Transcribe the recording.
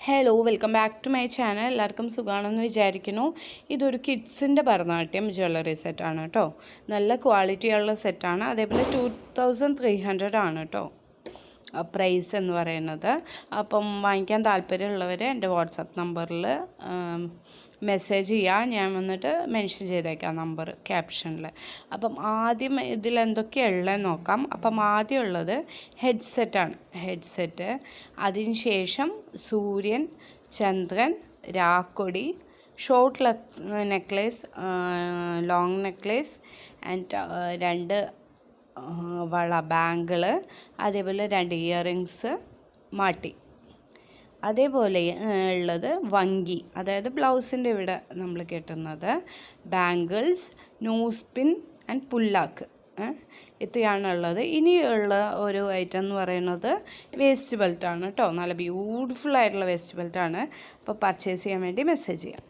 Hello welcome back to my channel. എല്ലാവർക്കും സുഖമാണെന്ന് വിചാരിക്കുന്നു. ഇതൊരു കിഡ്സിൻ്റെ ഭരതനാട്യം ജ്വല്ലറി സെറ്റാണ് കേട്ടോ. നല്ല ക്വാളിറ്റിയുള്ള സെറ്റാണ്. അതേപോലെ 2300 ആണ് കേട്ടോ പ്രൈസ് എന്ന് പറയുന്നത്. അപ്പം വാങ്ങിക്കാൻ താല്പര്യമുള്ളവർ എൻ്റെ വാട്സപ്പ് നമ്പറിൽ മെസ്സേജ് ചെയ്യുക. ഞാൻ വന്നിട്ട് മെൻഷൻ ചെയ്തേക്കാം നമ്പർ ക്യാപ്ഷനിൽ. അപ്പം ആദ്യം ഇതിലെന്തൊക്കെയാണ് ഉള്ളതെന്ന് നോക്കാം. അപ്പം ആദ്യം ഉള്ളത് ഹെഡ്സെറ്റാണ്. ഹെഡ്സെറ്റ്, അതിന് ശേഷം സൂര്യൻ, ചന്ദ്രൻ, രാക്കൊടി, short necklace, long necklace and 2 വള, ബാങ്കിള്, അതേപോലെ 2 ഇയറിങ്സ്, മാട്ടി. അതേപോലെ ഉള്ളത് വങ്കി, അതായത് ബ്ലൗസിൻ്റെ ഇവിടെ നമ്മൾ കെട്ടുന്നത്, ബാങ്കിൾസ്, നോസ് പിൻ ആൻഡ് പുല്ലാക്ക്. ഇത്രയാണുള്ളത്. ഇനിയുള്ള ഒരു ഐറ്റം എന്ന് പറയുന്നത് വേസ്റ്റ് ബെൽറ്റാണ് കേട്ടോ. നല്ല ബ്യൂട്ടിഫുൾ ആയിട്ടുള്ള വേസ്റ്റ് ബെൽറ്റാണ്. അപ്പോൾ പർച്ചേസ് ചെയ്യാൻ വേണ്ടി മെസ്സേജ് ചെയ്യാം.